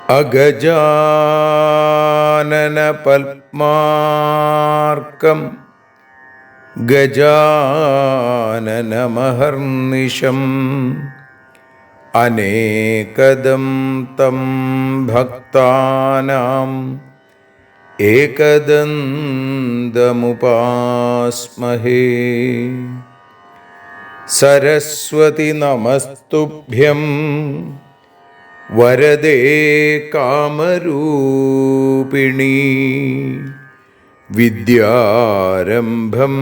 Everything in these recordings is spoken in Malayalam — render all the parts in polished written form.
അഗജാനന പത്മാർക്കം ഗജാനനമഹർനിശം അനേകദം തം ഭക്താനാം ഏകദന്തമുപാസ്മഹേ. സരസ്വതി നമസ്തുഭ്യം വരദേ കാമരൂപിണീ. വിദ്യാരംഭം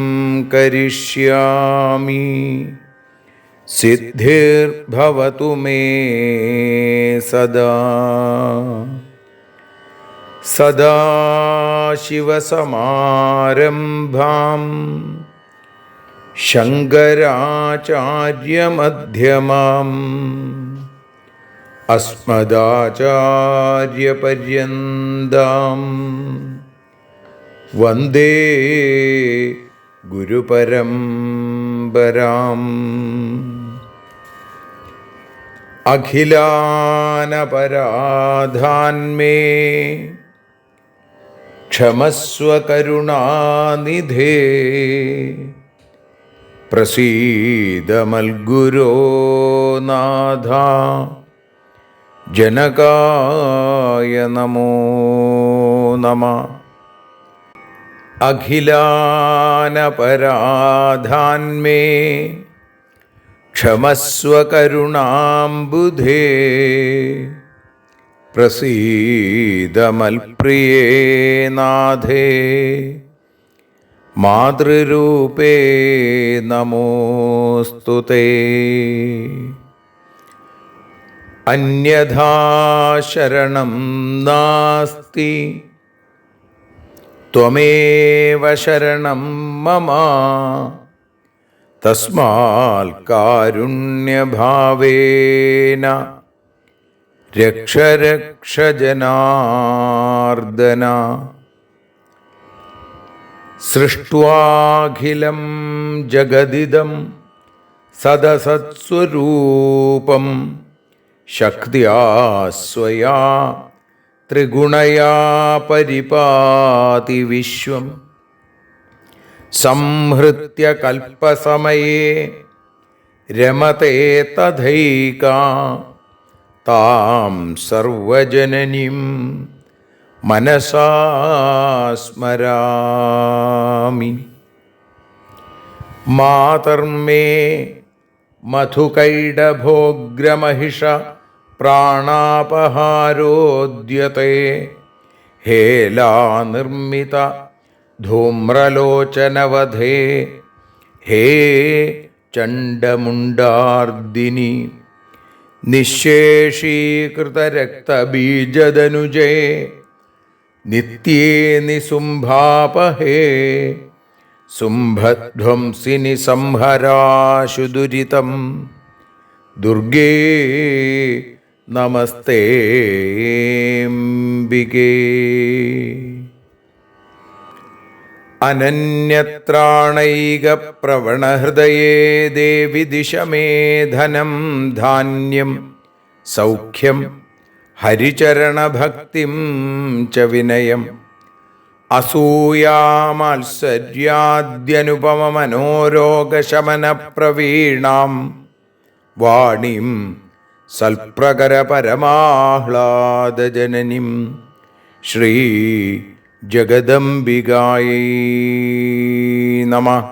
കരിഷ്യാമി സിദ്ധിർഭവതു മേ സദാ. സദാശിവസമാരംഭാം ശങ്കരാചാര്യമധ്യമാം അസ്മദാചാര്യപര്യന്താം വന്ദേ ഗുരുപരമ്പരാം. അഖിലാനപരാധാന്മേ ക്ഷമസ്വ കരുണാനിധേ. പ്രസീദ മൽഗുരോ നാഥ ജനകായ നമോ നമഃ. അഖിലാനപരാധാന്മേ ക്ഷമസ്വ കരുണാംബുധേ. പ്രസീദ മൽപ്രിയേ നാഥേ മാതൃരൂപേ നമോസ്തുതേ. അന്യഥാ ശരണം നാസ്തി ത്വമേവ ശരണം മമ. തസ്മാൽ കാരുണ്യഭാവേന രക്ഷ രക്ഷ ജനാർദ്ദന. സൃഷ്ട്വാഖിലം ജഗദിദം സദസത്സ്വരൂപം ശക്തിയാ സ്വയാ ത്രിഗുണയാ പരിപാതി വിശ്വം. സംഹൃത്യ കൽപ്പസമയേ രമതേ തഥൈകാ. താം സർവജനനീം മനസാ സ്മരാമി. മാതർമേ മധുകൈടഭോഗ്രമഹിഷ പ്രാണാപഹാരോദ്യത്തെ. ഹേലാനിർമ്മിത ധൂമ്രലോചനവധേ. ഹേ ചണ്ഡമുണ്ഡാർദിനി. നിശേഷീകൃതരക്തബീജദനുജേ നിത്യേ നിസുംഭാപഹേ. സുംഭധ്വംസിനി സംഹരാശു ദുരിതം. ദുർഗേ നമസ്തേംബികേ. അനന്യത്രാണൈകപ്രവണഹൃദയേ ദേവി ദിശ മേ ധനം ധാന്യം സൗഖ്യം ഹരിചരണഭക്തിം ച വിനയം. അസൂയാമാത്സര്യാദ്യനുപമമനോരോഗശമനപ്രവീണാം വാണീം സൽപ്രകരപരമാഹ്ലാദജനനീം ശ്രീ ജഗദംബികായൈ നമഃ.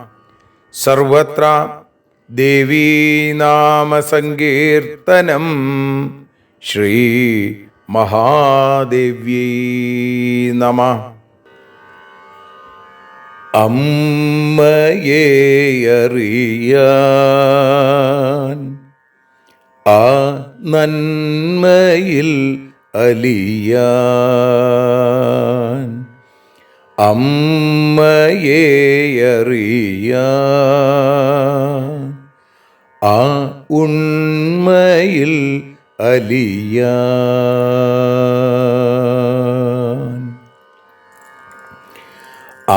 സർവത്ര ദേവീനാമസങ്കീർത്തനം ശ്രീ മഹാദേവ്യൈ നമഃ. അമ്മയെ അറിയാൻ ആ നന്മയിൽ അലിയാൻ, അമ്മയെ അറിയാൻ ആ ഉണ്മയിൽ അലിയാൻ,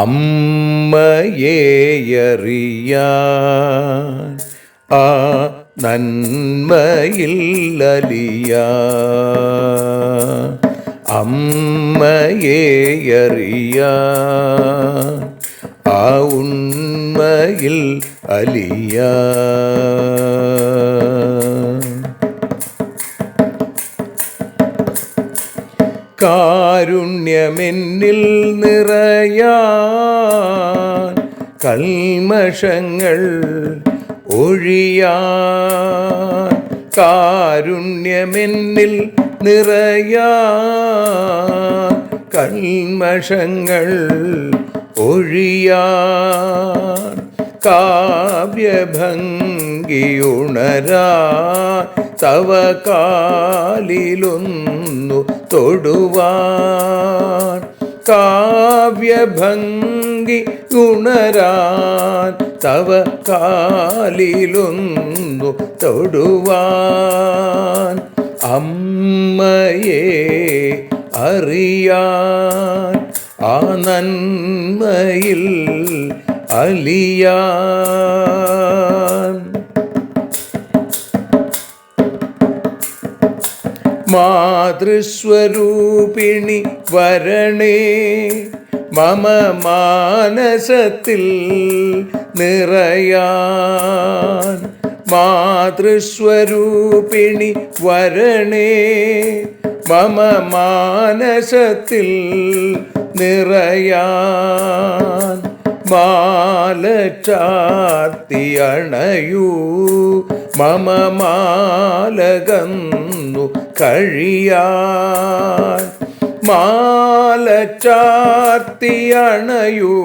അമ്മയെ അറിയാൻ ആ നന്മയിൽ അലിയാൻ, അമ്മയെ അറിയാൻ ആ ഉണ്മയിൽ അലിയാൻ. കാരുണ്യമെന്നിൽ നിറയാൻ, കൽമഷങ്ങൾ ഒഴിയാൻ, കാരുണ്യമെന്നിൽ നിറയാൻ, കൽമഷങ്ങൾ ഒഴിയാൻ, കാവ്യഭംഗിയുണരാൻ തവ കാലിലൊന്നു തൊടുവാൻ, കാവ്യഭംഗി ഉണരാൻ തവ കാലിലൊന്നു തൊടുവാൻ, അമ്മയെ അറിയാൻ ആ നന്മയിൽ അലിയാൻ. മാതൃസ്വരൂപിണി വരണേ മമ മാനസത്തിൽ നിറയാൻ, മാതൃസ്വരൂപിണി വരണേ മമ മാനസത്തിൽ നിറയാൻ, മാല ചാർത്തി അണയൂ മമ മാലകന്നു കഴിയാൻ, മാല ചാർത്തി അണയൂ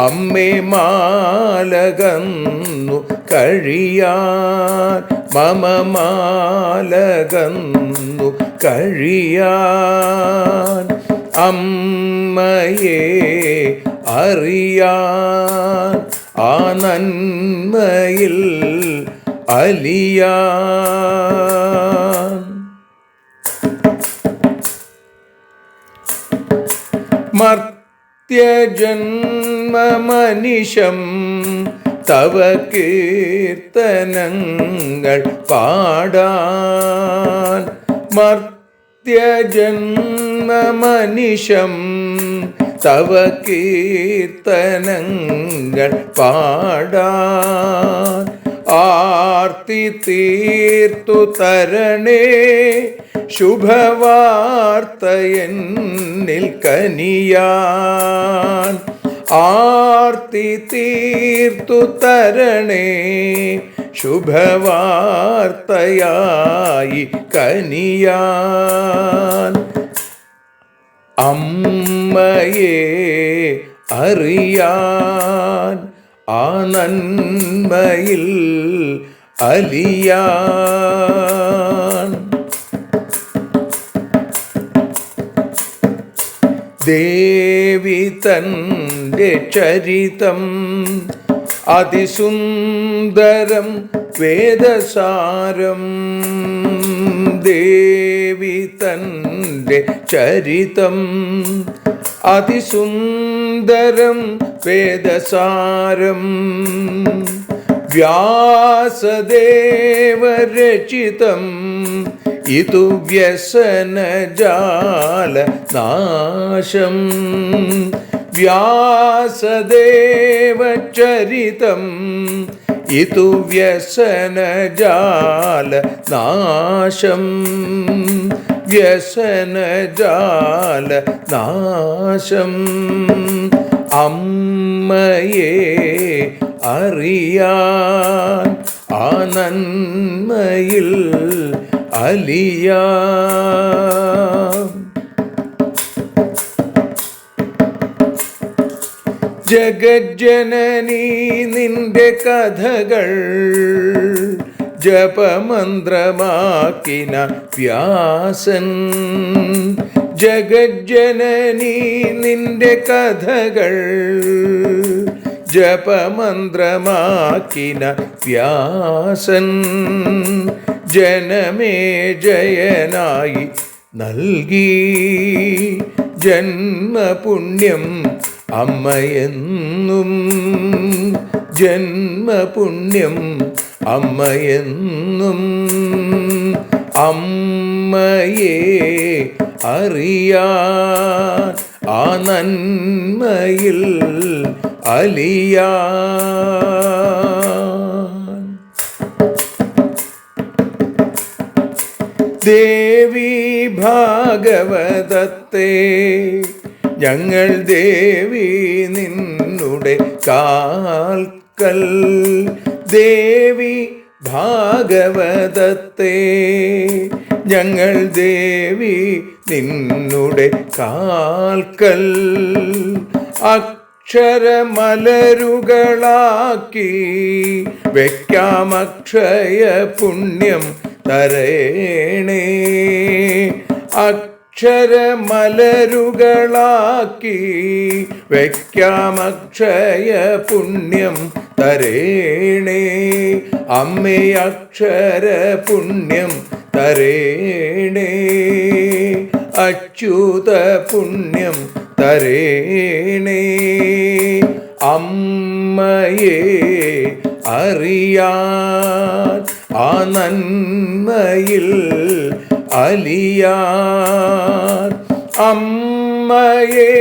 അമ്മേ മാലകന്നു കഴിയാൻ, മമ മാലകന്നു കഴിയാൻ, അമ്മയെ അറിയാൻ ആ നന്മയിൽ അലിയാൻ. മർത്യജന്മമനിശം തവ കീർത്തനങ്ങൾ പാടാൻ, മർത്യജന്മമനിശം തവ കീർത്തനങ്ങൾ പാടാൻ, ആർത്തി തീർത്തു തരണേ ശുഭവാർത്തയെന്നിൽ കനിയാൻ, ആർത്തി തീർത്തു തരണേ ശുഭവാർത്തയായി കനിയാൻ, അമ്മയെ അറിയാൻ ആ നന്മയിൽ അലിയാൻ. ദേവി തൻ്റെ ചരിതം അതിസുന്ദരം വേദസാരം, ദേവി തൻ്റെ ചരിതം അതിസുന്ദരം വേദസാരം, വ്യാസദേവരചിതം ഇതു വ്യസനജാല നാശം, വ്യാസദേവചരിതം ഇതു വ്യസനജാല നാശം, വ്യസനജാല നാശം, അമ്മയെ അറിയാൻ ആ നന്മയിൽ അലിയാൻ. ജഗജ്ജനനീ നിന്റെ കഥകൾ ജപമന്ത്രമാക്കിന വ്യാസൻ. ജഗജ്ജനനീ നിന്റെ കഥകൾ ജപമന്ത്രമാക്കിന വ്യാസൻ. ജനമേ ജയനായി നൽകി ജന്മപുണ്യം അമ്മയെന്നും. ജന്മപുണ്യം അമ്മയെന്നും. അമ്മയെ അറിയാൻ ആ നന്മയിൽ അലിയാൻ. ദേവി ഭാഗവതത്തെ ഞങ്ങൾ ദേവി നിന്നുടെ കാൽക്കൽ. ദേവി ഭാഗവതത്തെ ഞങ്ങൾ ദേവി നിന്നുടെ കാൽക്കൽ. അക്ഷരമലരുകളാക്കി വയ്ക്കാം അക്ഷയ പുണ്യം തരേണേ. അക്ഷരമലരുകളാക്കി വയ്ക്കാം അക്ഷയ പുണ്യം തരേണേ. അമ്മേ അക്ഷര പുണ്യം തരേണേ. അച്യുത പുണ്യം തരേണേ. അമ്മയെ അറിയാൻ ആ നന്മയിൽ അലിയാൻ. അമ്മയെ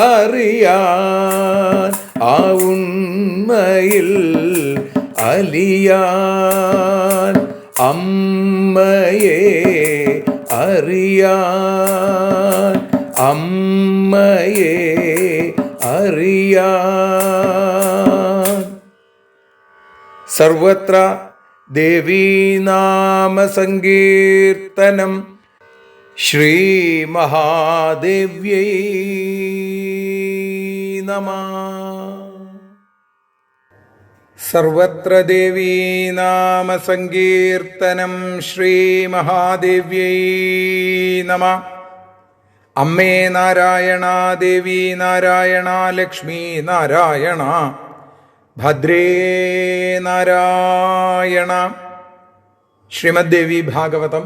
അറിയാൻ ആ ഉണ്മയിൽ അലിയാൻ. അമ്മയെ അറിയാൻ. അമ്മയെ അറിയാൻ. സർവത്ര ദേവീനാമസങ്കീർത്തനം. ശ്രീ മഹാദേവ്യൈ നമഃ. സർവത്ര ദേവീനാമസങ്കീർത്തനം. ശ്രീ മഹാദേവ്യൈ നമഃ. അമ്മേ നാരായണ, ദേവി നാരായണ, ലക്ഷ്മി നാരായണ, ഭദ്രേ നാരായണ. ശ്രീമദ് ദേവി ഭാഗവതം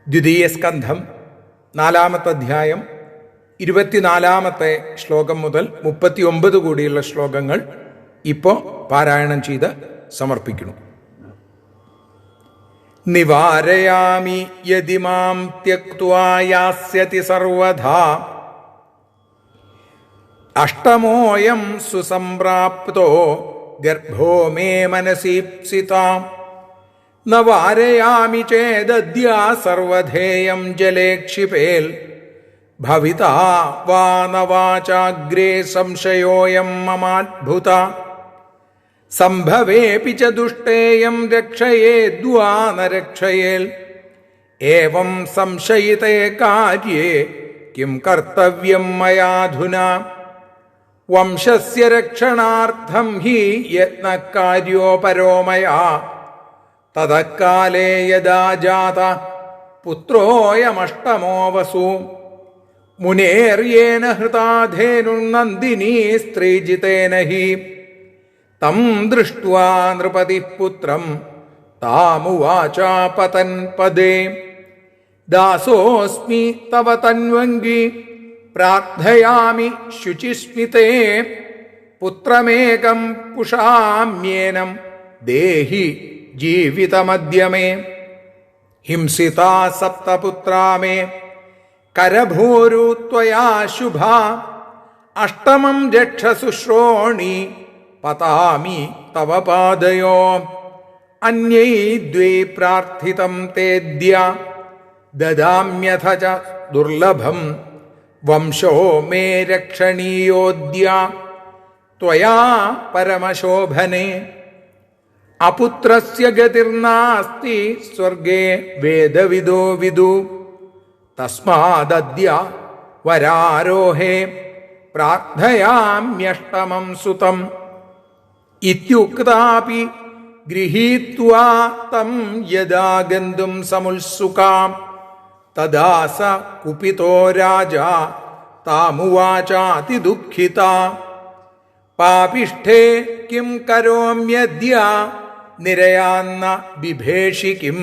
ദ്വിതീയ സ്കന്ധം 4-ാമത്തെ അധ്യായം 24-ാമത്തെ ശ്ലോകം മുതൽ 39 കൂടിയുള്ള ശ്ലോകങ്ങൾ ഇപ്പോൾ പാരായണം ചെയ്ത് സമർപ്പിക്കുന്നു. നിവാരയാമി യദി മാം ത്യക്ത്വാ യാസ്യതി സർവധാ. അഷ്ടമോയം സുസംപ്രാപ്തോ ഗർഭോ മേ മനസീപ്സിതാം. ന വാരയാമി ചേദദ്യാ സർവധേയം ജലേ ക്ഷിപേൽ. ഭവിതാ വാ ന വാചാഗ്രേ സംശയോയം മമാദ്ഭുത. സംഭവേപി ച ദുഷ്ടേയം രക്ഷയേദ്വാ ന രക്ഷയേൽ. ഏവം സംശയിതേ കാര്യേ കിം കർത്തവ്യം മയാധുനാ. വംശസ്യ രക്ഷണാർത്ഥം ഹി യത്നകാര്യോപരോ മയാ. തതക്കാലേ യദാ ജാത പുത്രോയമഷ്ടമോ വസു. മുനേര്യേന ഹൃതാധേനുർനന്ദിനീ സ്ത്രീജിതേന ഹി. തം ദൃഷ്ട്വാ നൃപതിഃ പുത്രം താമുവാചാപതൻ പദേ. ദാസോസ്മി തവ തന്വംഗി പ്രാർത്ഥയാമി ശുചിസ്മിതേ. പുത്രമേകം പുഷാമ്യേനം ദേഹി ജീവിതമദ്യമേ. ഹിംസിതാ സപ്തപുത്രാ മേ കരഭൂരു ത്വയാ ശുഭാ. അഷ്ടമം രക്ഷ ശുശ്രോണി പതാമി തവ പാദയോ. അന്യൈ ദ്വൈ പ്രാർത്ഥിതം തേദ്യ ദദാമ്യഥ ച ദുർലഭം. വംശോ മേ രക്ഷണീയോദ്യ ത്വയാ പരമശോഭനേ. അപുത്രസ്യ ഗതിർനാസ്തി സ്വർഗേ വേദവിദോ വിദു. തസ്മാദദ്യ വരാരോഹേ പ്രാർത്ഥയാമ്യഷ്ടമം സുതം ഇത്യുക്താപി ഗൃഹീത്വാ തം യദാ ഗന്തും സമുത്സുകാം തദാ സ കുപിതോ രാജാ താമുവാചാതിദുഃഖിതാ പാപിഷ്ഠേ കിം കരോമ്യദ്യ നിരയാന്ന ബിഭേഷി കിം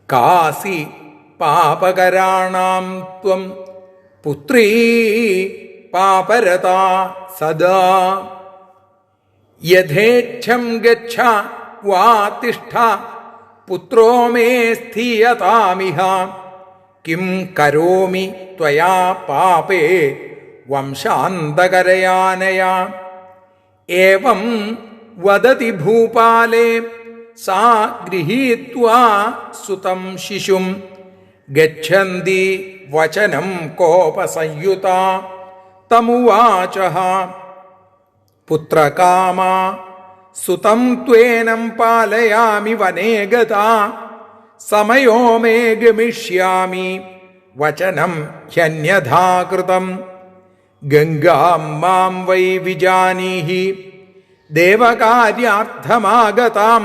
കാസി പാപകരാണാം ത്വം പുത്രീ പാപരതാ സദാ യഥേച്ഛം ഗച്ഛ വാ തിഷ്ഠ പുത്രോ മേ സ്ഥീയതാമിഹ കിം കരോമി ത്വയാ പാപേ വംശാന്തകരയാനയാ ഏവം വദതി ഭൂപാലേ സാ ഗൃഹീത്വാ സുതം ശിശും ഗച്ഛന്തി വചനം കോപസംയുതാ തമുവാചഃ പുത്രകാമാ സുതം ത്വേനം പാലയാമി വനേ ഗതാ സമയോ മേ ഗമിഷ്യാമി വചനം ഹ്യന്യഥാ കൃതം ഗംഗാം മാം വൈ വിജാനീഹി ദേവകാര്യാർത്ഥമാഗതാം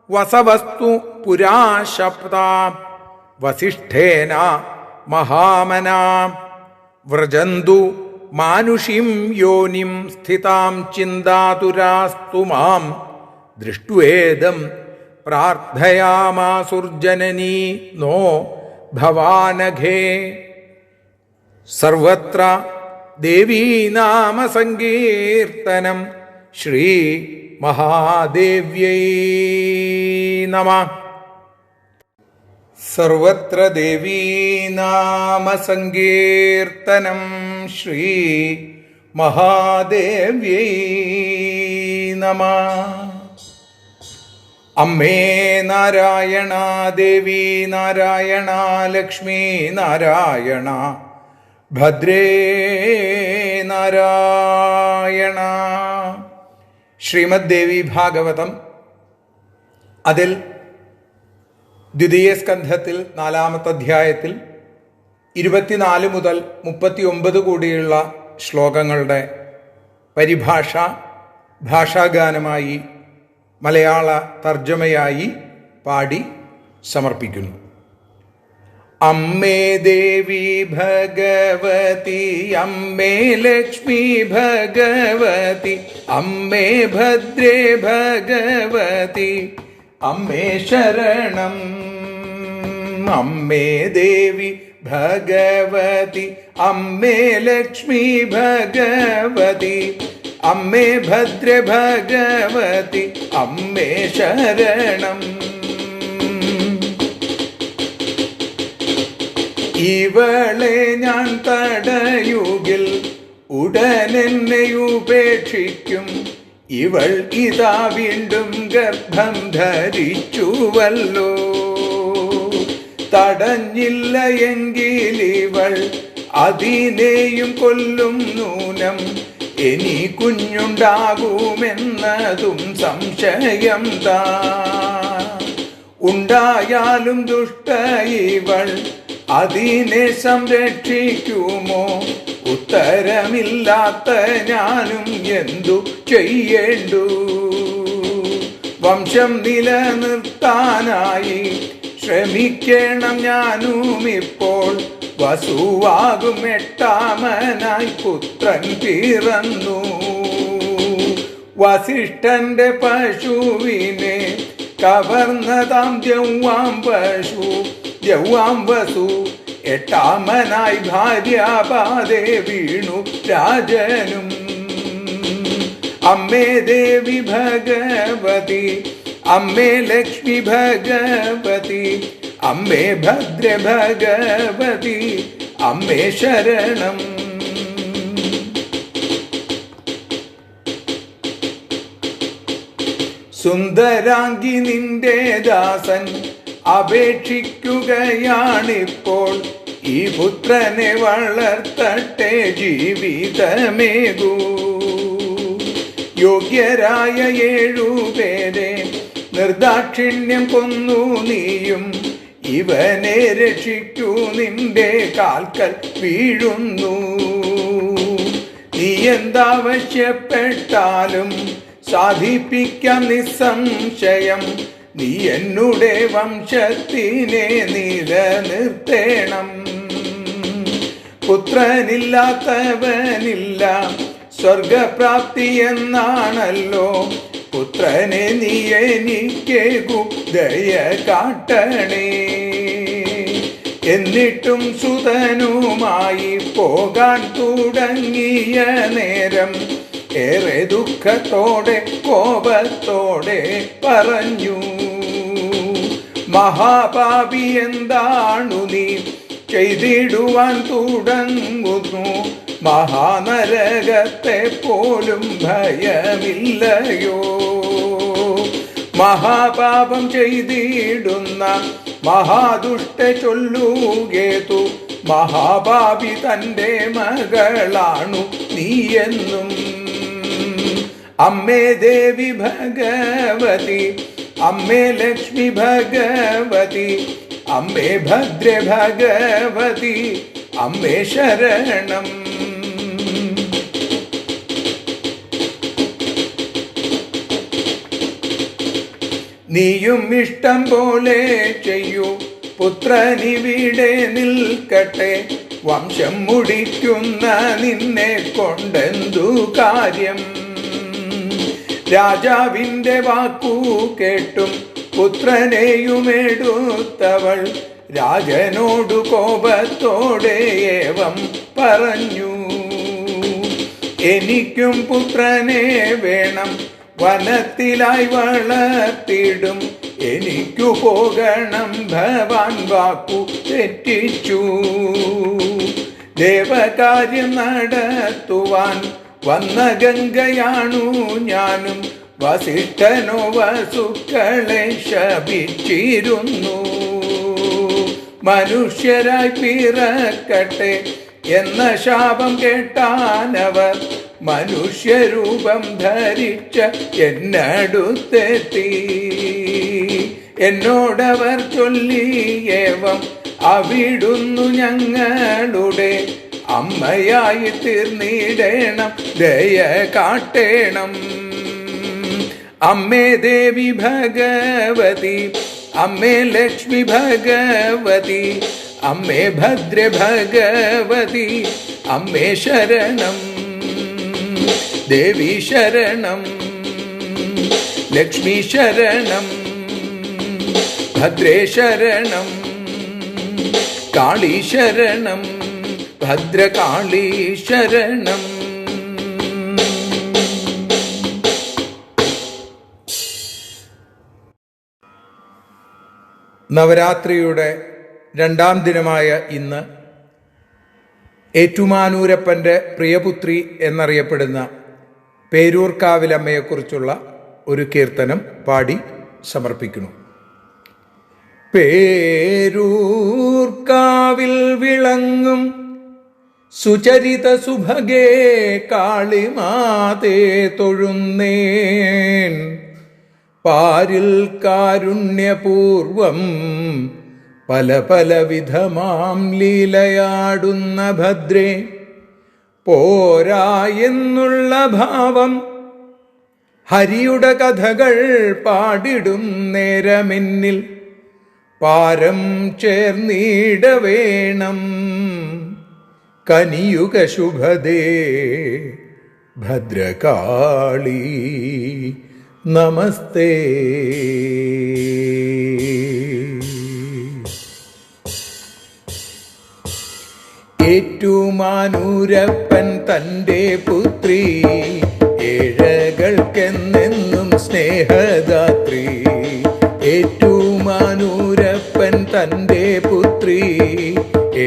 വസവസ്തു പുരാ ശപ്താ വസിഷ്ഠേന മഹാമനാ വ്രജന്തു മാനുഷീം യോനിം സ്ഥിതാം ചിന്താതുരാസ്തു മാം ദൃഷ്ട്വേദം പ്രാർത്ഥയാമാസുർജനനീ നോ ഭവാനഘേ സർവത്ര ദേവീനാമസങ്കീർത്തനം ശ്രീ മഹാദേവ്യൈ നമഃ. സർവത്ര ദേവീനാമസങ്കീർത്തനം ശ്രീ മഹാദേവ്യൈ നമഃ. അമ്മേ നാരായണ, ദേവി നാരായണ, ലക്ഷ്മി നാരായണ, ഭദ്രേ നാരായണ. ശ്രീമദ് ദേവി ഭാഗവതം അതിൽ ദ്വിതീയ സ്കന്ധത്തിൽ 4-ാമത്തെ അധ്യായത്തിൽ 24 മുതൽ 39 കൂടിയുള്ള ശ്ലോകങ്ങളുടെ പരിഭാഷ ഭാഷാഗാനമായി മലയാള തർജ്ജമയായി പാടി സമർപ്പിക്കുന്നു. അമ്മേ ദേവി ഭഗവതി, അമ്മേ ലക്ഷ്മി ഭഗവതി, അമ്മേ ഭദ്രേ ഭഗവതി, അമ്മേ ശരണം. അമ്മേ ദേവി ഭഗവതി, അമ്മേ ലക്ഷ്മി ഭഗവതി, അമ്മേ ഭദ്ര ഭഗവതി, അമ്മേ ശരണം. ഇവളെ ഞാൻ തടയുകിൽ ഉടനെന്നെ ഉപേക്ഷിക്കും. ഇവൾ ഇതാ വീണ്ടും ഗർഭം ധരിച്ചുവല്ലോ. തടഞ്ഞില്ല എങ്കിലിവൾ അതിനെയും കൊല്ലും നൂനം. ഇനി കുഞ്ഞുണ്ടാകുമെന്നതും സംശയം താ. ഉണ്ടായാലും ദുഷ്ട ഇവൾ അതിനെ സംരക്ഷിക്കുമോ? ഉത്തരമില്ലാത്ത ഞാനും എന്തു ചെയ്യേണ്ടു? വംശം നിലനിർത്താനായി ശ്രമിക്കണം ഞാനും ഇപ്പോൾ. വസുവാകും 8ാമനായി പുത്രൻ പിറന്നു. വസിഷ്ഠന്റെ പശുവിനെ കവർന്നതാം ദ്യൗവാം പശു, ദ്യൗവാം വസു 8ാമനായി ഭാര്യാപാദേ വീണു രാജനും. അമ്മേ ദേവി ഭഗവതി, അമ്മേ ലക്ഷ്മി ഭഗവതി, അമ്മേ ഭദ്ര ഭഗവതി, അമ്മേ ശരണം. സുന്ദരാംഗി നിന്റെ ദാസൻ അപേക്ഷിക്കുകയാണിപ്പോൾ. ഈ പുത്രനെ വളർത്തട്ടെ ജീവിതമേകൂ. യോഗ്യരായ 7 പേരെ നിർദാക്ഷിണ്യം കൊന്നു നീയും. ഇവനെ രക്ഷിക്കൂ, നിന്റെ കാൽക്കൽ വീഴുന്നു. എന്താവശ്യപ്പെട്ടാലും സാധിപ്പിക്കാം നിസ്സംശയം. നീ എന്നുടെ വംശത്തിനെ നിലനിർത്തേണം. പുത്രനില്ലാത്തവനില്ല സ്വർഗപ്രാപ്തി എന്നാണല്ലോ. പുത്രനെ നീ എനിക്കേകു ദയ കാട്ടണേ. എന്നിട്ടും സുതനുമായി പോകാൻ തുടങ്ങിയ നേരം ഏറെ ദുഃഖത്തോടെ കോപത്തോടെ പറഞ്ഞു, മഹാപാപി എന്താണു നീ ചെയ്തിടുവാൻ തുടങ്ങുന്നു? മഹാനരകത്തെ പോലും ഭയമില്ലയോ? മഹാപാപം ചെയ്തിടുന്ന മഹാദുഷ്ട ചൊല്ലുകേതു, മഹാപാപി തൻ്റെ മകളാണു നീയെന്നും. അമ്മേ ദേവി ഭഗവതി, അമ്മേ ലക്ഷ്മി ഭഗവതി, അമ്മേ ഭദ്ര ഭഗവതി, അമ്മേ ശരണം. നീയും ഇഷ്ടം പോലെ ചെയ്യൂ, പുത്രനിവിടെ നിൽക്കട്ടെ. വംശം മുടിക്കുന്ന നിന്നെ കൊണ്ടെന്തു കാര്യം? രാജാവിൻ്റെ വാക്കു കേട്ടും പുത്രനെയുമെടുത്തവൾ രാജനോടു കോപത്തോടെ ഏവം പറഞ്ഞു, എനിക്കും പുത്രനെ വേണം, വനത്തിലായി വളർത്തിടും. എനിക്കു പോകണം, ഭവാൻ വാക്കു തെറ്റിച്ചു. ദേവകാര്യം നടത്തുവാൻ വന്ന ഗംഗയാണു ഞാനും. വസിഷ്ഠനോ വസുക്കളെ ശപിച്ചിരുന്നു. മനുഷ്യരായി പിറക്കട്ടെ എന്ന ശാപം കേട്ടാനവർ മനുഷ്യരൂപം ധരിച്ച എന്നടുത്തെത്തി. എന്നോടവർ ചൊല്ലിയേവം, അവിടുന്നു ഞങ്ങളുടെ അമ്മയായി തീർന്നിടേണം, ദയ കാട്ടേണം. അമ്മേ ദേവി ഭഗവതി, അമ്മേ ലക്ഷ്മി ഭഗവതി, അമ്മേ ഭദ്ര ഭഗവതി, അമ്മേ ശരണം. ദേവി ശരണം, ലക്ഷ്മി ശരണം, ഭദ്രേ ശരണം, കാളി ശരണം, ഭദ്രകാളി ശരണം. നവരാത്രിയുടെ രണ്ടാം ദിനമായ ഇന്ന് ഏറ്റുമാനൂരപ്പൻ്റെ പ്രിയപുത്രി എന്നറിയപ്പെടുന്ന പേരൂർക്കാവിലമ്മയെക്കുറിച്ചുള്ള ഒരു കീർത്തനം പാടി സമർപ്പിക്കുന്നു. പേരൂർക്കാവിൽ വിളങ്ങും സുചരിത സുഭഗേ കാളിമാതേ തൊഴുന്നേൻ. പാരിൽ കാരുണ്യപൂർവം പല പല വിധമാം ലീലയാടുന്ന ഭദ്രേ, പോരാ എന്നുള്ള ഭാവം ഹരിയുടെ കഥകൾ പാടിടും നേരമെന്നിൽ പാരം ചേർന്നിടവേണം. കനിയുക ശുഭദേ ഭദ്രകാളി നമസ്തേ. ഏറ്റുമാനൂരപ്പൻ തൻ്റെ പുത്രി, ഏഴകൾക്കെന്നെന്നും സ്നേഹദാത്രി. ഏറ്റുമാനൂരപ്പൻ തൻ്റെ പുത്രി,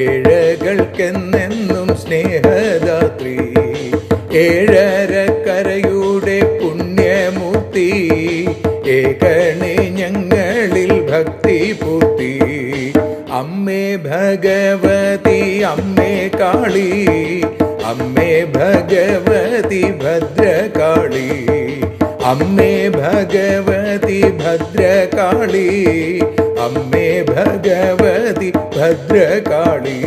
ഏഴകൾക്കെന്നെന്നും സ്നേഹദാത്രി. ഏഴരക്കരയുടെ പുണ്യമൂർത്തി, ഏകണേ ഞങ്ങളിൽ ഭക്തി പൂർത്തി. അമ്മേ ഭഗവതി, അമ്മേ കാളി, അമ്മേ ഭഗവതി ഭദ്രകാളി. അമ്മേ ഭഗവതി ഭദ്രകാളി, അമ്മേ ഭഗവതി ഭദ്രകാളി.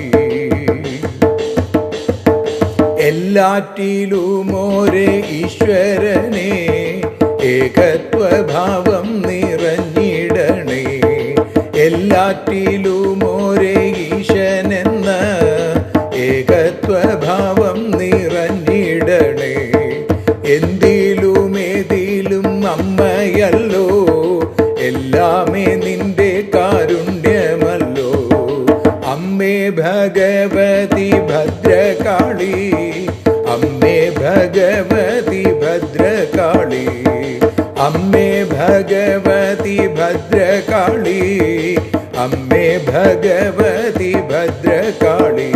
എല്ലാറ്റിലുമോരേ ഈശ്വരനെ ഏകത്വഭാവം നിറഞ്ഞിടണേ. എല്ലാറ്റിലുമോരേ ഈശനെന്ന ഏകത്വഭാവം നിറഞ്ഞിടണേ. എന്തിലുമേതിലും അമ്മയല്ലോ, എല്ലാമേ നിന്റെ കാരുണ്യമല്ലോ. അമ്മേ ഭഗവതി ഭദ്രകാളി, അമ്മേ ഭഗവതി ഭദ്രകാളി, അമ്മേ ഭഗവതി ഭദ്രകാളി, അമ്മേ ഭഗവതി ഭദ്രകാളി.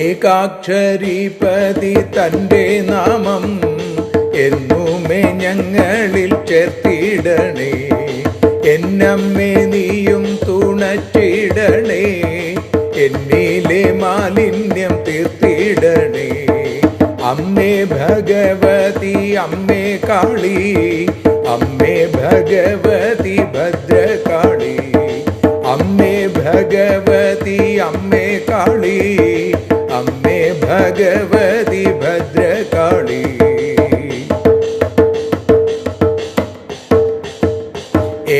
ഏകാക്ഷരീപതി തൻ്റെ നാമം എന്നുമേ ഞങ്ങളിൽ ചേർത്തിടണേ. എന്നമ്മേ നീയും തുണച്ചിടണേ, എന്നിലെ മാലിന്യം തീർത്തിടണേ. അമ്മേ ഭഗവതി അമ്മേ കാളി, അമ്മേ ഭഗവതി ഭദ്രകാളി, അമ്മേ ഭഗവതി അമ്മേ കാളി, അമ്മേ ഭഗവതി ഭദ്രകാളി.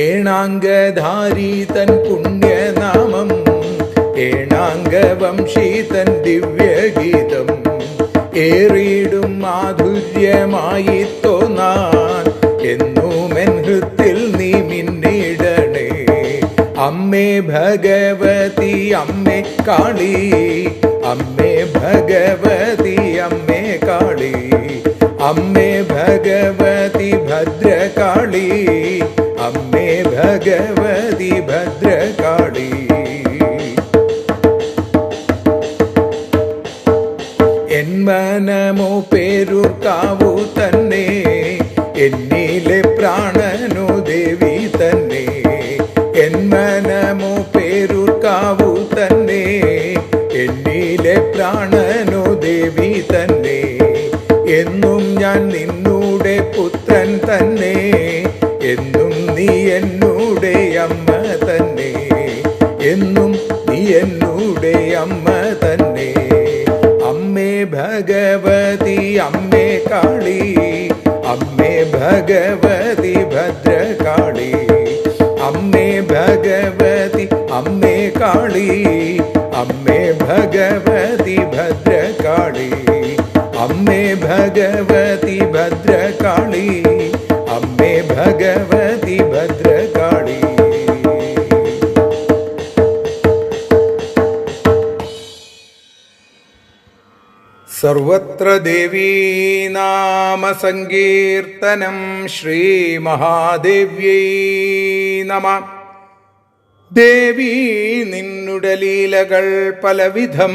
ഏണാംഗധാരി തൻ പുണ്യനാമം, ഏണാംഗവംശി തൻ ദിവ്യഗീതം, ഏറിയിടും മാധുര്യമായി തോന്നാൻ എന്നുമെൻ ഹൃത്തിൽ നീ മിന്നിടണേ. അമ്മേ ഭഗവതി അമ്മേ കാളി, അമ്മേ ഭഗവതി അമ്മേ കാളി, അമ്മേ ഭഗവതി ഭദ്രകാളി, അമ്മേ ഭഗവതി ഭദ്രകാളി. എൻ മനമോ പേരൂർക്കാവു തന്നെ, എന്നിലെ പ്രാണനോ ദേവി തന്നെ. എൻ മനമോ പേരൂർക്കാവു തന്നെ, എന്നിലെ പ്രാണനോ ദേവി തന്നെ. എന്നും ഞാൻ നിന്നൂടെ പുത്രൻ തന്നെ, എന്നും നീ എന്നൂടെ അമ്മ തന്നെ, എന്നും നീ എന്നൂടെ അമ്മ തന്നെ. അമ്മേ ഭഗവതി അമ്മേ കാളി, അമ്മേ ഭഗവതി ഭദ്രകാളി, അമ്മേ ഭഗവതി അമ്മേ കാളി, അമ്മേ ഭഗവതി ഭദ്രകാളി, അമ്മേ ഭഗവതി ഭദ്രകാളി, അമ്മേ ഭഗവതി ഭദ്രകാളി. സർവത്ര ദേവീ നാമ സങ്കീർത്തനം. ശ്രീ മഹാദേവ്യൈ നമഃ. ദേവി നിന്നുടെ ലീലകൾ പലവിധം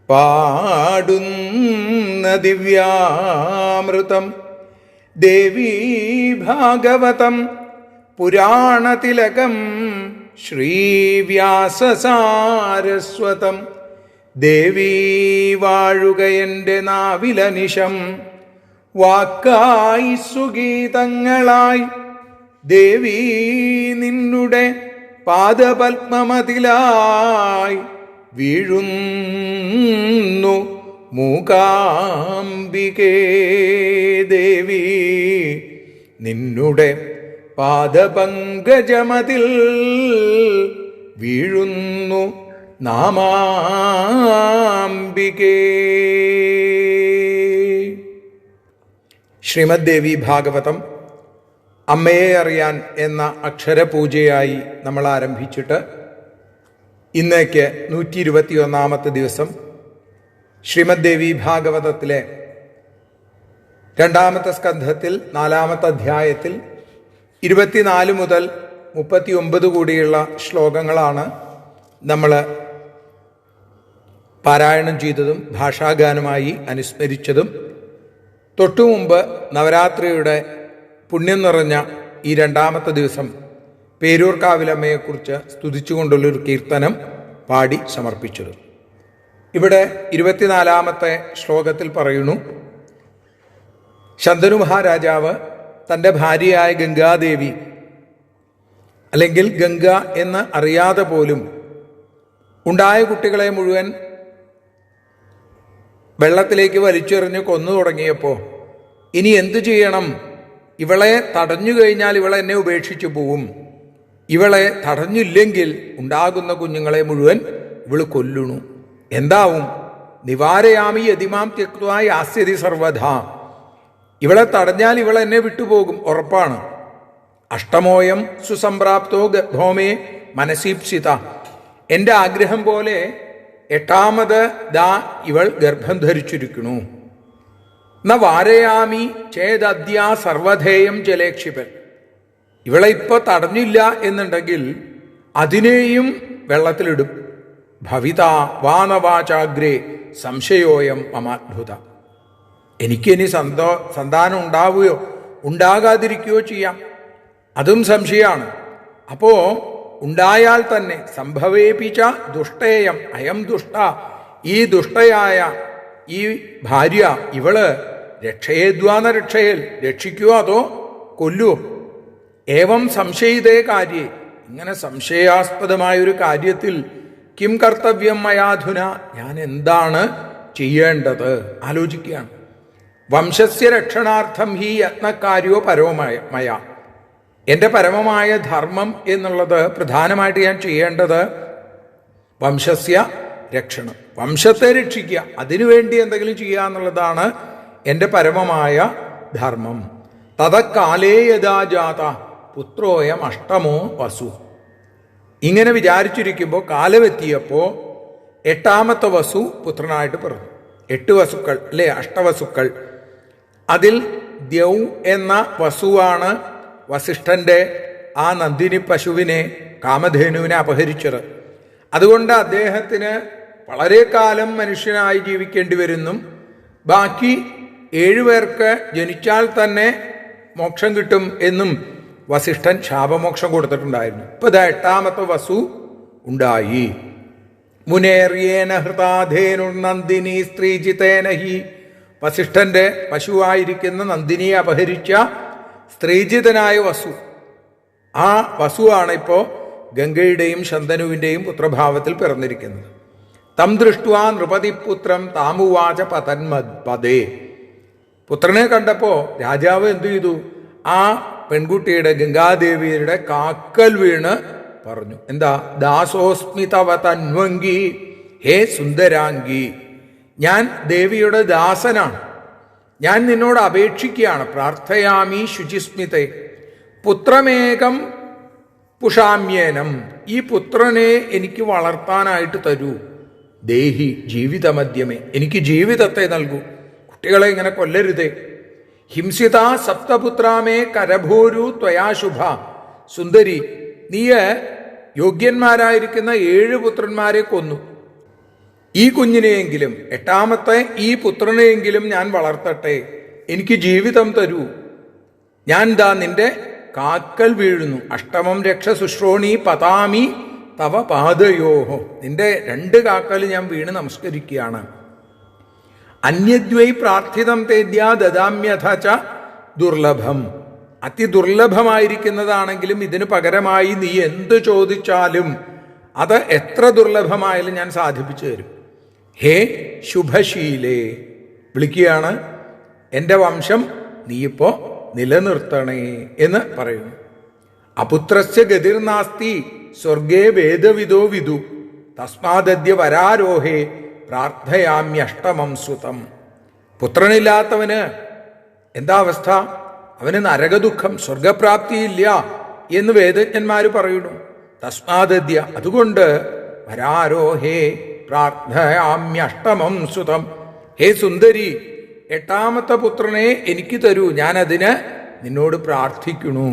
പാടുന്ന ദിവ്യാമൃതം. ദേവീ ഭാഗവതം പുരാണതിലകം ശ്രീവ്യാസസാരസ്വതം. ദേവീ വാഴുക എൻ്റെ നാവിലനിശം, വാക്കായി സുഗീതങ്ങളായി. ദേവീ നിന്നുടെ പാദപത്മമതിലായി വീഴുന്നു മൂകാംബികേ. ദേവി നിന്നുടെ പാദപങ്കജമതിൽ വീഴുന്നു നാമാംബികേ. ശ്രീമദ് ദേവി ഭാഗവതം അമ്മയെ അറിയാൻ എന്ന അക്ഷരപൂജയായി നമ്മൾ ആരംഭിച്ചിട്ട് ഇന്നേക്ക് 121 ദിവസം ശ്രീമദ് ദേവി ഭാഗവതത്തിലെ 2-ാമത്തെ സ്കന്ധത്തിൽ 4-ാമത്തെ അധ്യായത്തിൽ 24 മുതൽ 39 കൂടിയുള്ള ശ്ലോകങ്ങളാണ് നമ്മൾ പാരായണം ചെയ്തതും ഭാഷാഗാനമായി അനുസ്മരിച്ചതും. തൊട്ടുമുമ്പ് നവരാത്രിയുടെ പുണ്യം നിറഞ്ഞ ഈ 2-ാമത്തെ ദിവസം പേരൂർക്കാവിലമ്മയെക്കുറിച്ച് സ്തുതിച്ചുകൊണ്ടുള്ളൊരു കീർത്തനം പാടി സമർപ്പിച്ചതും. ഇവിടെ 24-ാമത്തെ ശ്ലോകത്തിൽ പറയുന്നു, ശന്തനു മഹാരാജാവ് തൻ്റെ ഭാര്യയായ ഗംഗാദേവി, അല്ലെങ്കിൽ ഗംഗ എന്ന് അറിയാതെ പോലും ഉണ്ടായ കുട്ടികളെ മുഴുവൻ വെള്ളത്തിലേക്ക് വലിച്ചെറിഞ്ഞ് കൊന്നു തുടങ്ങിയപ്പോൾ ഇനി എന്തു ചെയ്യണം? ഇവളെ തടഞ്ഞു കഴിഞ്ഞാൽ ഇവളെ എന്നെ ഉപേക്ഷിച്ചു പോവും, ഇവളെ തടഞ്ഞില്ലെങ്കിൽ ഉണ്ടാകുന്ന കുഞ്ഞുങ്ങളെ മുഴുവൻ ഇവള് കൊല്ലുന്നു. എന്താവും? നിവാരയാമി യതിമാം ത്യക്ത്വാ യാസ്യതി സർവധ. ഇവളെ തടഞ്ഞാൽ ഇവളെ എന്നെ വിട്ടുപോകും, ഉറപ്പാണ്. അഷ്ടമോയം സുസംപ്രാപ്തോ ഗർഭോമേ മനസീപ്സിത. എൻ്റെ ആഗ്രഹം പോലെ 8ാമത് ദാ ഇവൾ ഗർഭം ധരിച്ചിരിക്കുന്നു. ന വാരയാമി ചേദദ്യ സർവധേയം ജലേക്ഷിപൻ. ഇവളെ ഇപ്പോൾ തടഞ്ഞില്ല എന്നുണ്ടെങ്കിൽ അതിനെയും വെള്ളത്തിലിടും. ഭവിത വാനവാചാഗ്രേ സംശയോയം മമാത്ഭുത. എനിക്കിനി സന്താനം ഉണ്ടാവുകയോ ഉണ്ടാകാതിരിക്കുകയോ ചെയ്യാം, അതും സംശയമാണ്. അപ്പോ ഉണ്ടായാൽ തന്നെ സംഭവേപിച്ച ദുഷ്ടേയം അയം ദുഷ്ട. ഈ ദുഷ്ടയായ ഈ ഭാര്യ ഇവള് രക്ഷയേദ്വാന രക്ഷയിൽ രക്ഷിക്കുവോ അതോ കൊല്ലുവോ? ഏവം സംശയിതേ കാര്യേ. ഇങ്ങനെ സംശയാസ്പദമായൊരു കാര്യത്തിൽ കിം കർത്തവ്യം മയാധുന, ഞാൻ എന്താണ് ചെയ്യേണ്ടത് ആലോചിക്കുകയാണ്. വംശസ്യ രക്ഷണാർത്ഥം ഹി യത്നകാര്യോ പരമമായ. എൻ്റെ പരമമായ ധർമ്മം എന്നുള്ളത് പ്രധാനമായിട്ട് ഞാൻ ചെയ്യേണ്ടത് വംശസ്യ രക്ഷണം, വംശത്തെ രക്ഷിക്കുക, അതിനുവേണ്ടി എന്തെങ്കിലും ചെയ്യുക എന്നുള്ളതാണ് എൻ്റെ പരമമായ ധർമ്മം. തതക്കാലേ യഥാ ജാത പുത്രോയം അഷ്ടമോ വസു. ഇങ്ങനെ വിചാരിച്ചിരിക്കുമ്പോൾ കാലമെത്തിയപ്പോൾ 8ാമത്തെ വസു പുത്രനായിട്ട് പിറന്നു. 8 വസുക്കൾ അല്ലേ, അഷ്ടവസുക്കൾ. അതിൽ ദ്യൗ എന്ന വസുവാണ് വസിഷ്ഠന്റെ ആ നന്ദിനി പശുവിനെ, കാമധേനുവിനെ അപഹരിച്ചത്. അതുകൊണ്ട് അദ്ദേഹത്തിന് വളരെ കാലം മനുഷ്യനായി ജീവിക്കേണ്ടി വരുന്നു. ബാക്കി 7 പേർക്ക് ജനിച്ചാൽ തന്നെ മോക്ഷം കിട്ടും എന്നും വസിഷ്ഠൻ ശാപമോക്ഷം കൊടുത്തിട്ടുണ്ടായിരുന്നു. ഇപ്പൊ 8ാമത്തെ വസു ഉണ്ടായി. മുനേറിയേന ഹൃതാധേനു നന്ദിനി സ്ത്രീജിതേന ഹി. വസിഷ്ഠന്റെ പശുവായിരിക്കുന്ന നന്ദിനിയെ അപഹരിച്ച സ്ത്രീജിതനായ വസു, ആ വസുവാണ് ഇപ്പോൾ ഗംഗയുടെയും ശന്തനുവിൻ്റെയും പുത്രഭാവത്തിൽ പിറന്നിരിക്കുന്നത്. തം ദൃഷ്ട്വാ നൃപതിപുത്രം താമുവാച പതന്മദ്പദേ. പുത്രനെ കണ്ടപ്പോൾ രാജാവ് എന്തു ചെയ്തു? ആ പെൺകുട്ടിയുടെ, ഗംഗാദേവിയുടെ കാക്കൽ വീണ് പറഞ്ഞു. എന്താ? ദാസോസ്മി തവ തന്വങ്കി ഹേ സുന്ദരാംഗി. ഞാൻ ദേവിയുടെ ദാസനാണ്, ഞാൻ നിന്നോട് അപേക്ഷിക്കുകയാണ്. പ്രാർത്ഥയാമി ശുചിസ്മിതേ പുത്രമേകം പുഷാമ്യേനം. ഈ പുത്രനെ എനിക്ക് വളർത്താനായിട്ട് തരൂ. ദേഹി ജീവിതമധ്യമേ, എനിക്ക് ജീവിതത്തെ നൽകൂ, കുട്ടികളെ ഇങ്ങനെ കൊല്ലരുതേ. ഹിംസിത സപ്തപുത്രാമേ കരഭൂരു ത്വയാശുഭ. സുന്ദരി, നീ യോഗ്യന്മാരായിരിക്കുന്ന 7 പുത്രന്മാരെ കൊന്നു. ഈ കുഞ്ഞിനെയെങ്കിലും, 8ാമത്തെ ഈ പുത്രനെയെങ്കിലും ഞാൻ വളർത്തട്ടെ, എനിക്ക് ജീവിതം തരൂ. ഞാൻ ദാ നിന്റെ കാക്കൽ വീഴുന്നു. അഷ്ടമം രക്ഷ ശുശ്രോണി പതാമി തവ പാദയോഹോ. നിന്റെ 2 കാക്കൽ ഞാൻ വീണ് നമസ്കരിക്കുകയാണ്. അന്യദ്വൈ പ്രാർത്ഥിതം തേദ്യാ ദദാമ്യഥ ച ദുർലഭം. അതിദുർലഭമായിരിക്കുന്നതാണെങ്കിലും ഇതിന് പകരമായി നീ എന്ത് ചോദിച്ചാലും അത് എത്ര ദുർലഭമായാലും ഞാൻ സാധിപ്പിച്ചു തരും. ഹേ ശുഭശീലേ, വിളിക്കുകയാണ്, എൻ്റെ വംശം നീയിപ്പോ നിലനിർത്തണേ എന്ന് പറയുന്നു. അപുത്രസ്യ ഗതിർനാസ്തി സ്വർഗേ വേദവിദോ വിദു തസ്മാദദ്യ വരാരോഹേ പ്രാർത്ഥയാമ്യഷ്ടമം സുതം. പുത്രനില്ലാത്തവന് എന്താ അവസ്ഥ? അവന് നരകദുഃഖം, സ്വർഗപ്രാപ്തിയില്ല എന്ന് വേദജ്ഞന്മാർ പറയുന്നു. തസ്മാദദ്യ, അതുകൊണ്ട് വരാരോഹേ പ്രാർത്ഥയാമ്യഷ്ടമം സുതം. ഹേ സുന്ദരി, 8ാമത്തെ പുത്രനെ എനിക്ക് തരൂ, ഞാനതിന് നിന്നോട് പ്രാർത്ഥിക്കുന്നു.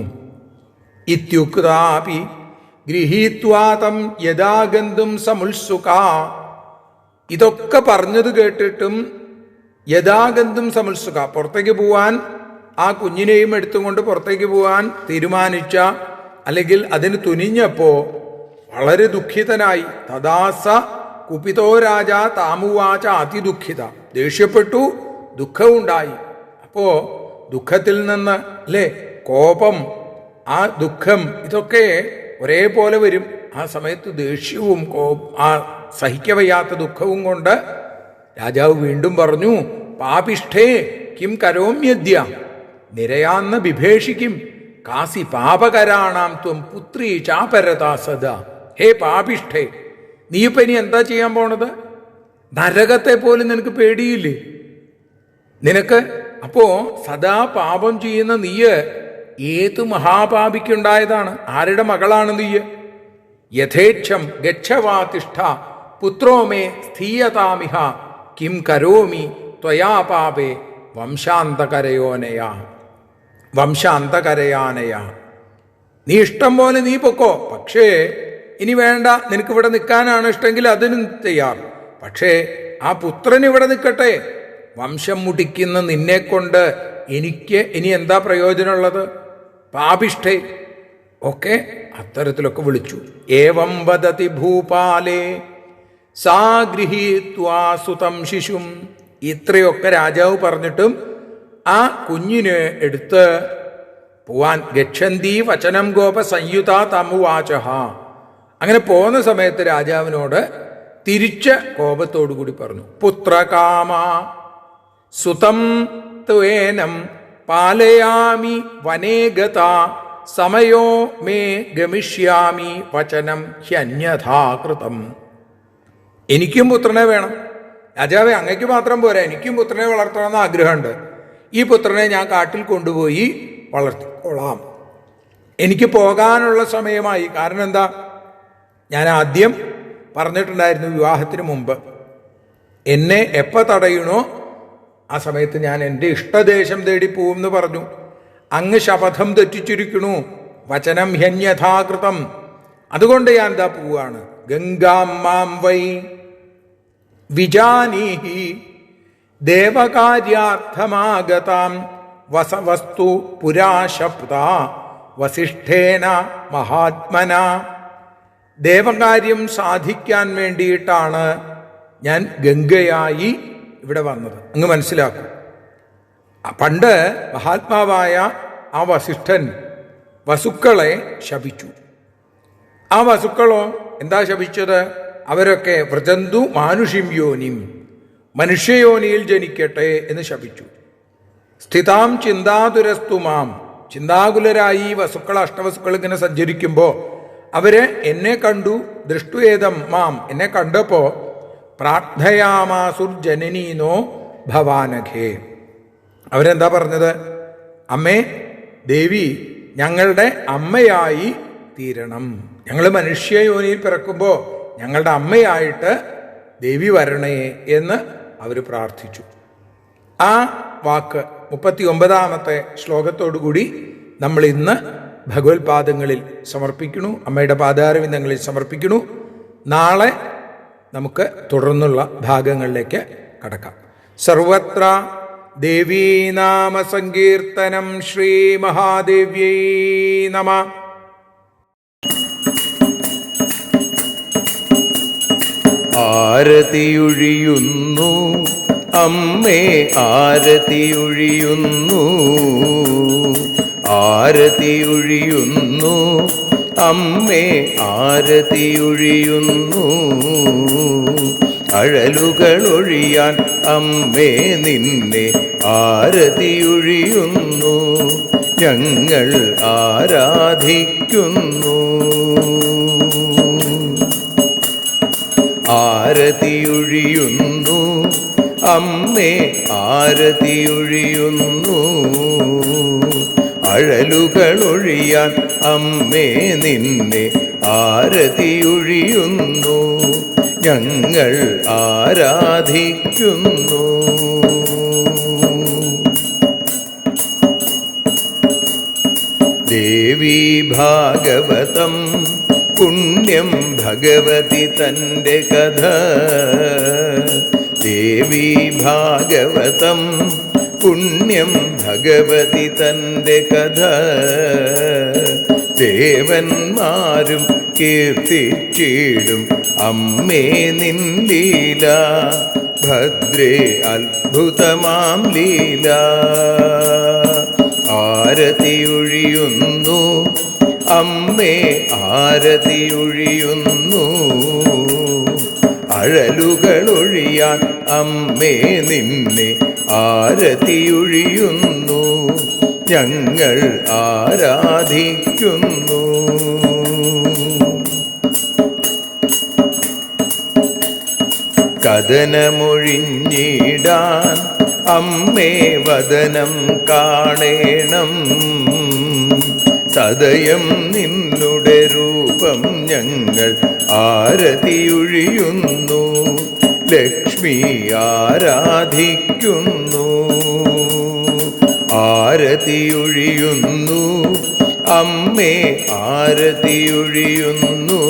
ഇത്യുക്താപി ഗൃഹീത്വാതം യഥാഗന്തും സമുത്സുക. ഇതൊക്കെ പറഞ്ഞത് കേട്ടിട്ടും യഥാഗന്തും സമുത്സുക, പുറത്തേക്ക് പോവാൻ, ആ കുഞ്ഞിനെയും എടുത്തുകൊണ്ട് പുറത്തേക്ക് പോവാൻ തീരുമാനിച്ച, അല്ലെങ്കിൽ അതിന് തുനിഞ്ഞപ്പോ വളരെ ദുഃഖിതനായി. തദാസ കുപിതോ രാജ താമുവാച അതിദുഃഖിത. ദേഷ്യപ്പെട്ടു, ദുഃഖമുണ്ടായി. അപ്പോ ദുഃഖത്തിൽ നിന്ന് അല്ലേ കോപം, ആ ദുഃഖം, ഇതൊക്കെ ഒരേപോലെ വരും. ആ സമയത്ത് ദേഷ്യവും ആ സഹിക്കവയ്യാത്ത ദുഃഖവും കൊണ്ട് രാജാവ് വീണ്ടും പറഞ്ഞു, പാപിഷ്ഠേ കിം കരോമ്യദ്യ നിരയാന്ന ബിഭേഷിക്കും കാസി പാപകരാണാം ത്വം പുത്രീ ചാപരതാ സദാ. ഹേ പാപിഷ്ഠേ, നീ ഇപ്പം ഇനി എന്താ ചെയ്യാൻ പോണത്? നരകത്തെ പോലും നിനക്ക് പേടിയില്ലേ? നിനക്ക് അപ്പോ സദാ പാപം ചെയ്യുന്ന നീയ് ഏത് മഹാപാപിക്കുണ്ടായതാണ്? ആരുടെ മകളാണ് നീയ്? യഥേച്ഛം ഗച്ഛവാതിഷ്ഠ പുത്രോ മേ സ്ഥീയതാമിഹ കിം കരോമി ത്വയാ പാപേ വംശാന്തകരയാനയ. നീ ഇഷ്ടം പോലെ നീ പൊക്കോ, പക്ഷേ ഇനി വേണ്ട, നിനക്കിവിടെ നിൽക്കാനാണ് ഇഷ്ടമെങ്കിൽ അതിനും തയ്യാർ. പക്ഷേ ആ പുത്രൻ ഇവിടെ നിൽക്കട്ടെ. വംശം മുടിക്കുന്ന നിന്നെ കൊണ്ട് എനിക്ക് ഇനി എന്താ പ്രയോജനമുള്ളത്? പാപിഷ്ഠേ ഒക്കെ അത്തരത്തിലൊക്കെ വിളിച്ചു. ഏവം വദതി ഭൂപാലേ സാ ഗൃഹീത്വാ സുതം ശിശും. ഇത്രയൊക്കെ രാജാവ് പറഞ്ഞിട്ടും ആ കുഞ്ഞിനെ എടുത്ത് പോവാൻ ഗച്ഛന്തി വചനം ഗോപ സംയുത തമുവാചഹ. അങ്ങനെ പോകുന്ന സമയത്ത് രാജാവിനോട് തിരിച്ച കോപത്തോടുകൂടി പറഞ്ഞു, പുത്രകാമ സുതം ത്വേനം പാലയാമി വനേ ഗത സമയോ മേ ഗമിഷ്യാമി വചനം ഹ്യന്യഥാകൃതം. എനിക്കും പുത്രനെ വേണം രാജാവേ, അങ്ങയ്ക്ക് മാത്രം പോരാ, എനിക്കും പുത്രനെ വളർത്തണമെന്ന് ആഗ്രഹമുണ്ട്. ഈ പുത്രനെ ഞാൻ കാട്ടിൽ കൊണ്ടുപോയി വളർത്തിക്കോളാം. എനിക്ക് പോകാനുള്ള സമയമായി. കാരണം എന്താ? ഞാൻ ആദ്യം പറഞ്ഞിട്ടുണ്ടായിരുന്നു വിവാഹത്തിന് മുമ്പ്, എന്നെ എപ്പോൾ തടയണോ ആ സമയത്ത് ഞാൻ എൻ്റെ ഇഷ്ടദേശം തേടി പോവുമെന്ന് പറഞ്ഞു. അങ്ങ് ശപഥം തെറ്റിച്ചിരിക്കണു, വചനം ഹ്യന്യഥാകൃതം. അതുകൊണ്ട് ഞാൻ എന്താ പോവാണ്. ഗംഗാം മാം വൈ വിജാനീഹി ദേവകാര്യാർത്ഥമാഗതാം വസവസ്തു പുരാശബ്ദ വസിഷ്ഠേന മഹാത്മന. ദേവകാര്യം സാധിക്കാൻ വേണ്ടിയിട്ടാണ് ഞാൻ ഗംഗയായി ഇവിടെ വന്നത്. അങ്ങ് മനസ്സിലാക്കും. പണ്ട് മഹാത്മാവായ ആ വസിഷ്ഠൻ വസുക്കളെ ശപിച്ചു. ആ വസുക്കളോ എന്താ ശപിച്ചത്? അവരൊക്കെ വ്രജന്തു മാനുഷിം യോനിം, മനുഷ്യയോനിയിൽ ജനിക്കട്ടെ എന്ന് ശപിച്ചു. സ്ഥിതാം ചിന്താതുരസ്തു മാം, ചിന്താകുലരായി വസുക്കൾ അഷ്ടവസുക്കൾ ഇങ്ങനെ സഞ്ചരിക്കുമ്പോൾ അവര് എന്നെ കണ്ടു. ദൃഷ്ടുവേദം മാം, എന്നെ കണ്ടപ്പോ പ്രാർത്ഥയാമാസുർ ജനനീനോ ഭവാനഘേ. അവരെന്താ പറഞ്ഞത്? അമ്മേ ദേവി, ഞങ്ങളുടെ അമ്മയായി തീരണം. ഞങ്ങൾ മനുഷ്യയോനിയിൽ പിറക്കുമ്പോൾ ഞങ്ങളുടെ അമ്മയായിട്ട് ദേവി വരണേ എന്ന് അവർ പ്രാർത്ഥിച്ചു. ആ വാക്ക് 39-ാമത്തെ ശ്ലോകത്തോടുകൂടി നമ്മൾ ഇന്ന് ഭഗവത്പാദങ്ങളിൽ സമർപ്പിക്കുന്നു, അമ്മയുടെ പാദാരവിന്ദങ്ങളിൽ സമർപ്പിക്കുന്നു. നാളെ നമുക്ക് തുടർന്നുള്ള ഭാഗങ്ങളിലേക്ക് കടക്കാം. സർവത്ര ദേവീനാമ സങ്കീർത്തനം. ശ്രീ മഹാദേവ്യൈ നമഃ. ആരതിയൊഴിയുന്നു അമ്മേ, ആരതിയൊഴിയുന്നു, ആരതിയൊഴിയുന്നു അമ്മേ, ആരതിയൊഴിയുന്നു. അഴലുകളൊഴിയാൻ അമ്മേ നിന്നെ ആരതിയൊഴിയുന്നു. ഞങ്ങൾ ആരാധിക്കുന്നു. ആരതിയൊഴിയുന്നു അമ്മേ, ആരതിയൊഴിയുന്നു. അഴലുകളൊഴിയാൻ അമ്മേ നിന്നെ ആരതിയൊഴിയുന്നു. ഞങ്ങൾ ആരാധിക്കുന്നു. ദേവി ഭാഗവതം പുണ്യം ഭഗവതി തൻ്റെ കഥ. ദേവി ഭാഗവതം പുണ്യം ഭഗവതി തൻ്റെ കഥ. ദേവന്മാരും കീർത്തിച്ചിടും അമ്മേ നിൻ ലീല. ഭദ്രേ അത്ഭുതമാം ലീല. ആരതിയൊഴിയുന്നു അമ്മേ, ആരതിയൊഴിയുന്നു. അഴലുകളൊഴിയാൻ അമ്മേ നിന്നെ ആരതിയൊഴിയുന്നു, ഞങ്ങൾ ആരാധിക്കുന്നു. കഥനമൊഴിഞ്ഞിടാൻ അമ്മേ വദനം കാണേണം, സദയം നിന്നുടെ രൂപം ഞങ്ങൾ ആരതിയൊഴിയുന്നു, ലക്ഷ്മി ആരാധിക്കുന്നു. ആരതിയൊഴിയുന്നു അമ്മേ ആരതിയൊഴിയുന്നു,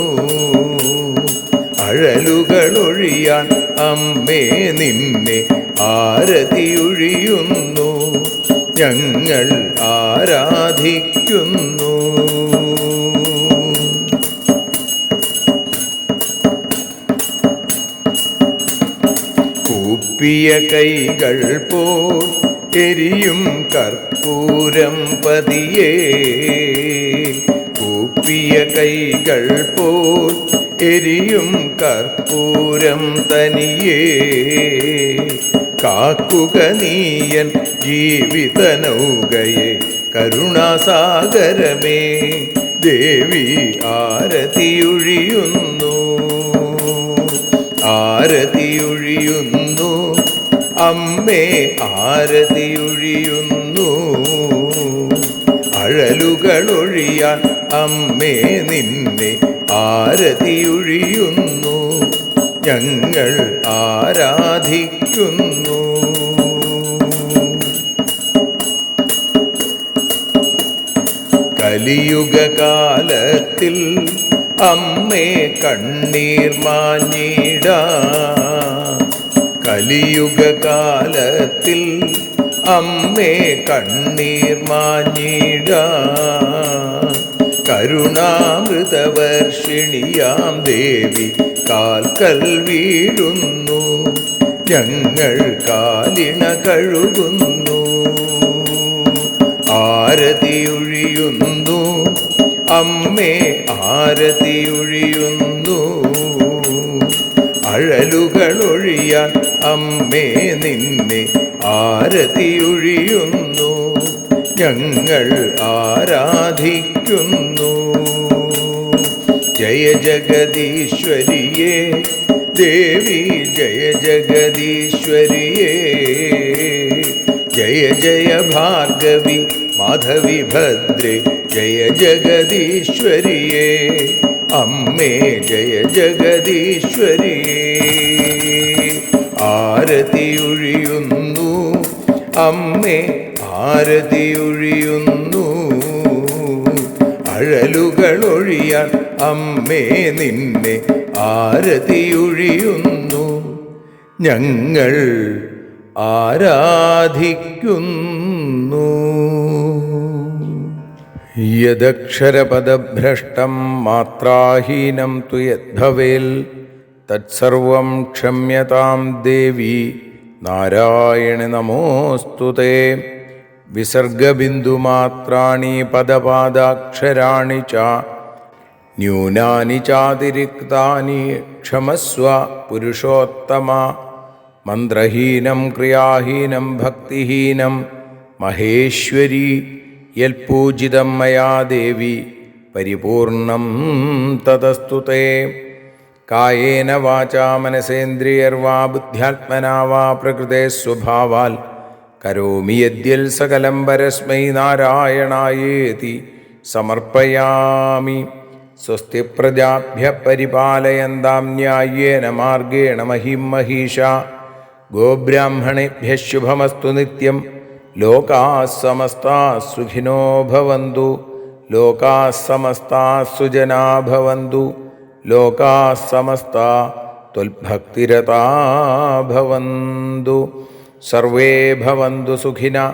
അഴലുകളൊഴിയാൻ അമ്മേ നിന്നെ ആരതിയൊഴിയുന്നു, ഞങ്ങൾ ആരാധിക്കുന്നു. കൂപ്പിയ കൈകൾ പോൽ എരിയും കർപ്പൂരം പതിയേ, കൂപ്പിയ കൈകൾ പോൽ എരിയും കർപ്പൂരം തനിയേ, കാക്കുക നീയൻ ജീവിത നൗകയെ കരുണാസാഗരമേ, ദേവി ആരതിയൊഴിയുന്നു. ആരതിയൊഴിയുന്നു അമ്മേ ആരതിയൊഴിയുന്നു, അഴലുകളൊഴിയാൻ അമ്മേ നിന്നെ ആരതിയൊഴിയുന്നു, ഞങ്ങൾ ആരാധിക്കുന്നു. കലിയുഗകാലത്തിൽ അമ്മേ കണ്ണീർ മാഞ്ഞിടാൻ, കലിയുഗകാലത്തിൽ അമ്മേ കണ്ണീർ മാഞ്ഞിടാൻ, കരുണാമൃതവർഷിണിയാം ദേവി കാൽക്കൽ വീഴുന്നു, ഞങ്ങൾ കാലിണ കഴുകുന്നു. ആരതിയൊഴിയുന്നു അമ്മേ ആരതിയൊഴിയുന്നു, അഴലുകളൊഴിയാൻ അമ്മേ നിന്നെ ആരതിയൊഴിയുന്നു, ഞങ്ങൾ ആരാധിക്കുന്നു. ജയ ജഗദീശ്വരിയേ ദേവി ജയ ജഗദീശ്വരിയേ, ജയ ജയ ഭാർഗവി മാധവി ഭദ്രേ ജയ ജഗദീശ്വരിയേ, അമ്മേ ജയ ജഗദീശ്വരിയേ. ആരതിയൊഴിയുന്നു അമ്മേ ആരതിയൊഴിയുന്നു, അഴലുകളൊഴിയാൻ അമ്മേ നിന്നെ ആരതിയൊഴിയുന്നു, ഞങ്ങൾ ആരാധിക്കുന്നു. യദക്ഷരപദഭ്രഷ്ടം മാത്രാഹീനം തു യദ്ഭവേൽ തത്സർവം ക്ഷമ്യതാം ദേവി നാരായണി നമോസ്തുതേ. വിസർഗബിന്ദുമാത്രാണി പദപാദാക്ഷരാണി ച ന്യൂനാനി ചാതിരിക്താനി ക്ഷമസ്വ പുരുഷോത്തമ. മന്ത്രഹീനം ക്രിയാഹീനം ഭക്തിഹീനം മഹേശ്വരി യൽപൂജിതം മയാ ദേവി പരിപൂർണം തതസ്തുതേ. കായേന വാചാ മനസേന്ദ്രിയർവാ ബുദ്ധ്യാത്മനാ വാ പ്രകൃതേ സ്വഭാവാൽ കരോമി യദ്യൽ സകലം പരസ്മൈ നാരായണായേതി സമർപ്പയാമി. സ്വസ്തി പ്രജാഭ്യ പരിപാലയന്താം ന്യായേന മാർഗേണ മഹിം മഹീഷാ. ഗോബ്രാഹ്മണേഭ്യഃ ശുഭമസ്തു നിത്യം. ലോകാഃ സമസ്താഃ സുഖിനോ ഭവന്തു. ലോകാഃ സമസ്താഃ സുജനാ ഭവന്തു. ലോകാഃ സമസ്താഃ ത്വൽഭക്തിരതാ ഭവന്തു. സർവേ ഭവന്തു സുഖിനഃ.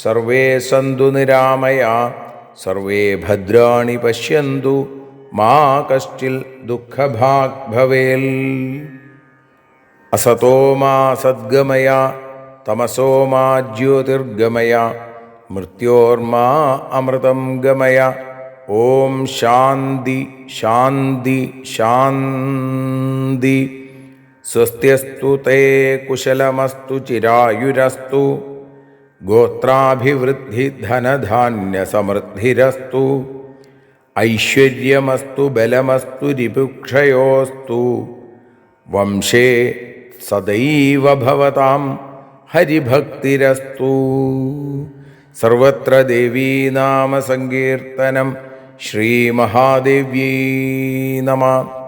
സർവേ സന്തു നിരാമയാഃ. സർവേ ഭദ്രാണി പശ്യന്തു. മാ കശ്ചിൽ ദുഃഖഭാഗ് ഭവേൽ. അസതോ മാ സദ്ഗമയ തമസോ മാ ജ്യോതിർഗമയ മൃത്യോർമാ അമൃതം ഗമയ. ഓം ശാന്തി ശാന്തി ശാന്തി. സ്വസ്ത്യസ്തു തേ കുശലമസ്തു ചിരായുരസ്തു ഗോത്രാഭിവൃദ്ധി ധനധാന്യസമൃദ്ധിരസ്തു ഐശ്വര്യമസ്തു ബലമസ്തു രിപുക്ഷയോസ്തു വംശേ സദൈവ ഭവതാം ഹരിഭക്തിരസ്തു. സർവത്ര ദേവീനാമസങ്കീർത്തനം. ശ്രീമഹാദേവ്യൈ നമഃ.